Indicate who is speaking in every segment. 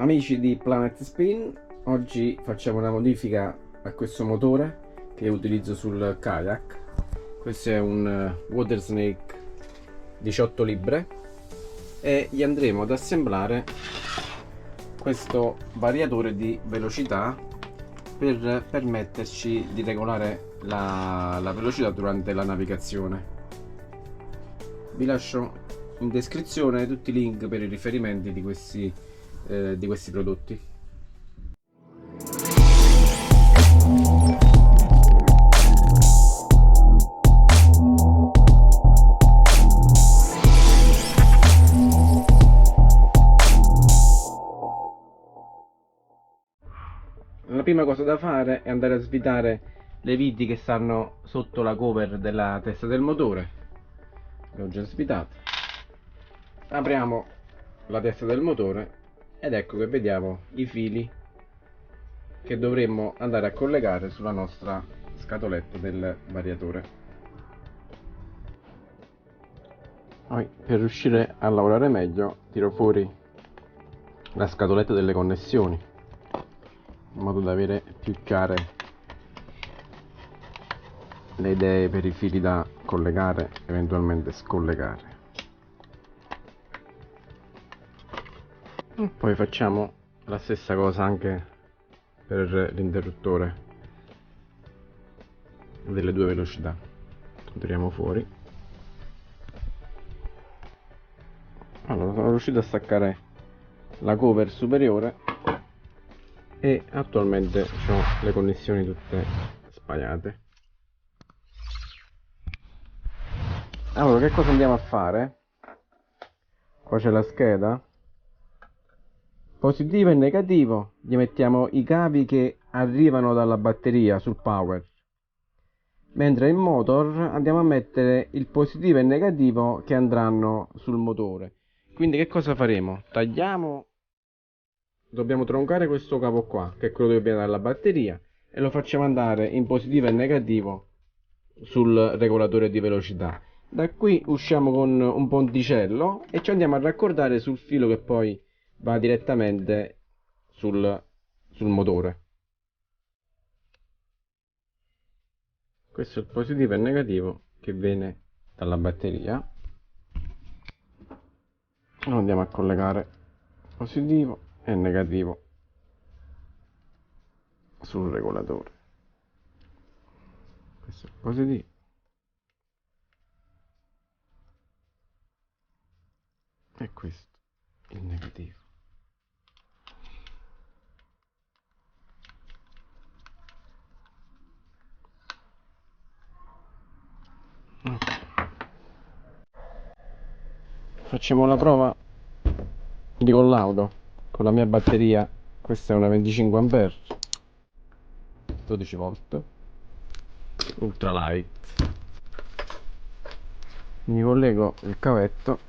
Speaker 1: Amici di Planet Spin, oggi facciamo una modifica a questo motore che utilizzo sul kayak. Questo è un Water Snake 18 libbre e gli andremo ad assemblare questo variatore di velocità per permetterci di regolare la velocità durante la navigazione. Vi lascio in descrizione tutti i link per i riferimenti di questi prodotti. La prima cosa da fare è andare a svitare le viti che stanno sotto la cover della testa del motore. Le ho già svitate. Apriamo la testa del motore ed ecco che vediamo i fili che dovremmo andare a collegare sulla nostra scatoletta del variatore. Poi, per riuscire a lavorare meglio, tiro fuori la scatoletta delle connessioni in modo da avere più chiare le idee per i fili da collegare, eventualmente scollegare. Poi facciamo la stessa cosa anche per l'interruttore delle due velocità. Lo tiriamo fuori. Allora, sono riuscito a staccare la cover superiore e attualmente ho le connessioni tutte sbagliate. Allora, che cosa andiamo a fare? Qua c'è la scheda. Positivo e negativo, gli mettiamo i cavi che arrivano dalla batteria sul power, mentre in motor andiamo a mettere il positivo e il negativo che andranno sul motore. Quindi che cosa faremo? Tagliamo, dobbiamo troncare questo cavo qua, che è quello che viene dalla batteria, e lo facciamo andare in positivo e negativo sul regolatore di velocità. Da qui usciamo con un ponticello e ci andiamo a raccordare sul filo che poi va direttamente sul motore. Questo è il positivo e il negativo che viene dalla batteria. Lo andiamo a collegare positivo e negativo sul regolatore. Questo è il positivo e questo il negativo. Facciamo la prova di collaudo con la mia batteria. Questa è una 25 A 12 volt ultralight. Mi collego il cavetto,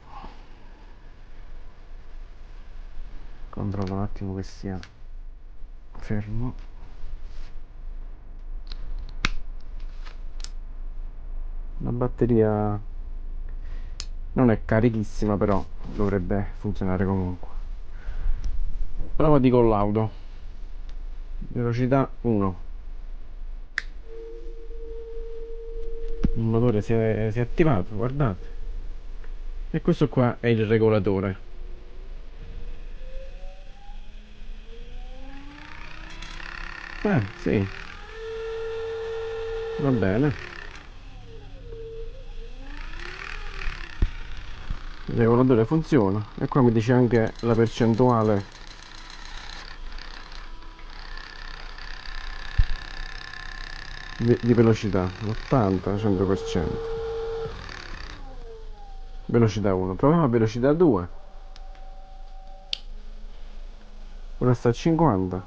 Speaker 1: controllo un attimo che sia fermo. La batteria non è carichissima, però dovrebbe funzionare comunque. Prova di collaudo, velocità 1. Il motore si è attivato, guardate, e questo qua è il regolatore. Sì, va bene. Il regolatore funziona e qua mi dice anche la percentuale di velocità, 80-100%. Velocità 1, proviamo a velocità 2. Ora sta a 50,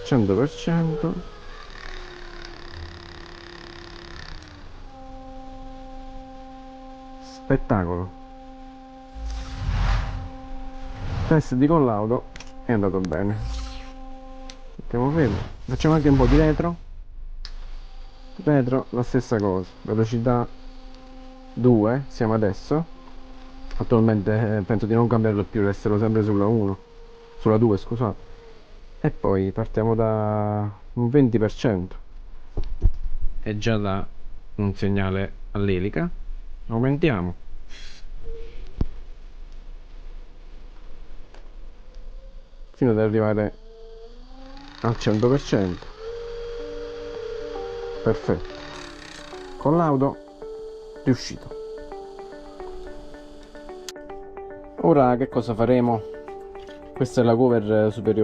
Speaker 1: 100%. Spettacolo. Test di collaudo è andato bene. Mettiamo fermo. Facciamo anche un po' di retro. Retro la stessa cosa, velocità 2 siamo adesso. Attualmente penso di non cambiarlo più, resterò sempre sulla 1, sulla 2 scusate, e poi partiamo da un 20%, e già dà un segnale all'elica. Aumentiamo fino ad arrivare al 100%. Perfetto, collaudo riuscito. Ora che cosa faremo? Questa è la cover superiore.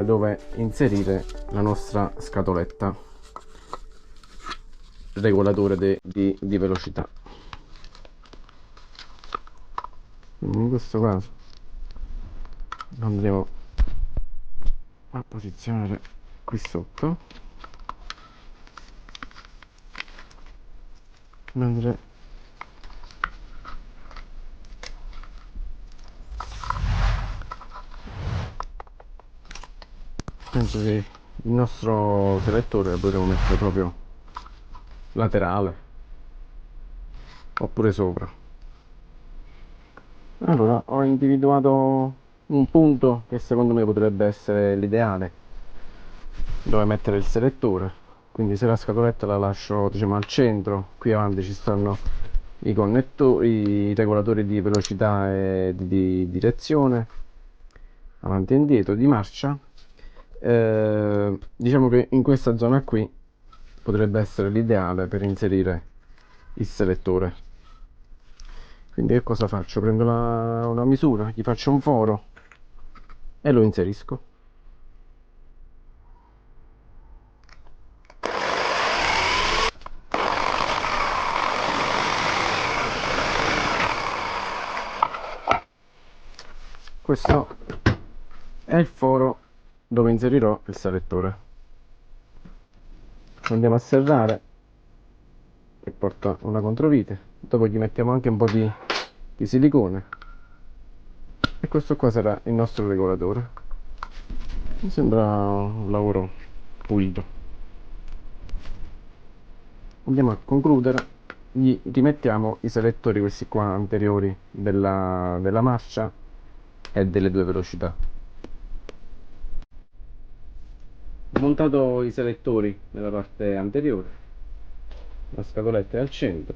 Speaker 1: Dove inserire la nostra scatoletta regolatore di velocità. In questo caso lo andremo a posizionare qui sotto, mentre penso che il nostro selettore lo potremo mettere proprio laterale oppure sopra. Allora, ho individuato un punto che secondo me potrebbe essere l'ideale dove mettere il selettore. Quindi se la scatoletta la lascio, diciamo, al centro, qui avanti ci stanno i connettori, i regolatori di velocità e di direzione, avanti e indietro, di marcia. Diciamo che in questa zona qui potrebbe essere l'ideale per inserire il selettore. Quindi che cosa faccio? Prendo una misura, gli faccio un foro e lo inserisco. Questo è il foro dove inserirò il selettore. Lo andiamo a serrare e porta una controvite. Dopo gli mettiamo anche un po' di silicone e questo qua sarà il nostro regolatore. Mi sembra un lavoro pulito. Andiamo a concludere, gli rimettiamo i selettori, questi qua anteriori, della marcia e delle due velocità. Ho montato i selettori nella parte anteriore, la scatoletta è al centro.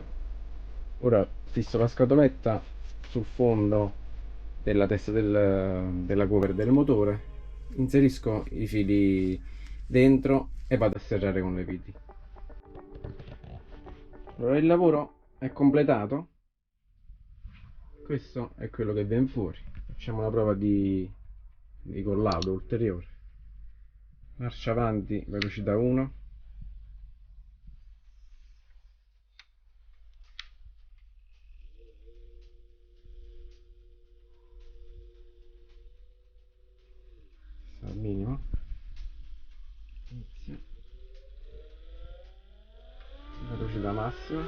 Speaker 1: Ora fisso la scatoletta sul fondo della testa della cover del motore, inserisco i fili dentro e vado a serrare con le viti. Allora il lavoro è completato, questo è quello che viene fuori. Facciamo una prova di collaudo ulteriore. Marcia avanti, velocità 1. Al minimo. Inizia. Velocità massima.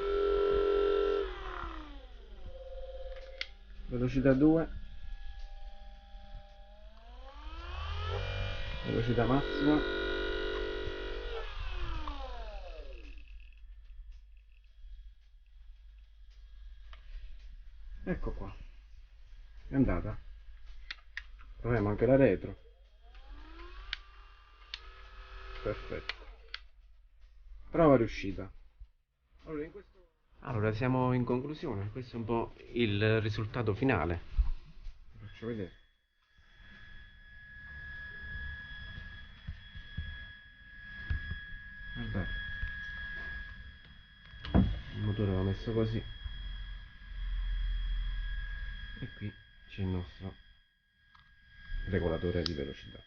Speaker 1: Velocità 2. Velocità massima. Ecco qua, è andata. Proviamo anche la retro. Perfetto. Prova riuscita. Allora, siamo in conclusione. Questo è un po' il risultato finale. Vi faccio vedere. Guardate. Il motore l'ho messo così. E qui c'è il nostro regolatore di velocità.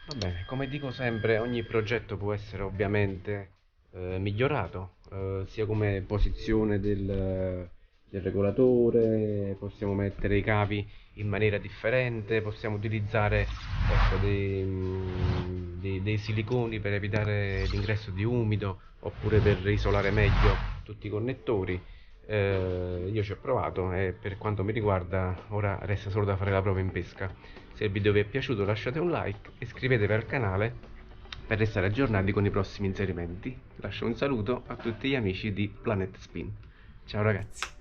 Speaker 1: Va bene, come dico sempre, ogni progetto può essere ovviamente migliorato, sia come posizione del regolatore, possiamo mettere i cavi in maniera differente, possiamo utilizzare ecco, dei siliconi per evitare l'ingresso di umido oppure per isolare meglio tutti i connettori. Io ci ho provato e per quanto mi riguarda ora resta solo da fare la prova in pesca. Se il video vi è piaciuto lasciate un like e iscrivetevi al canale per restare aggiornati con i prossimi inserimenti. Lascio un saluto a tutti gli amici di Planet Spin. Ciao ragazzi!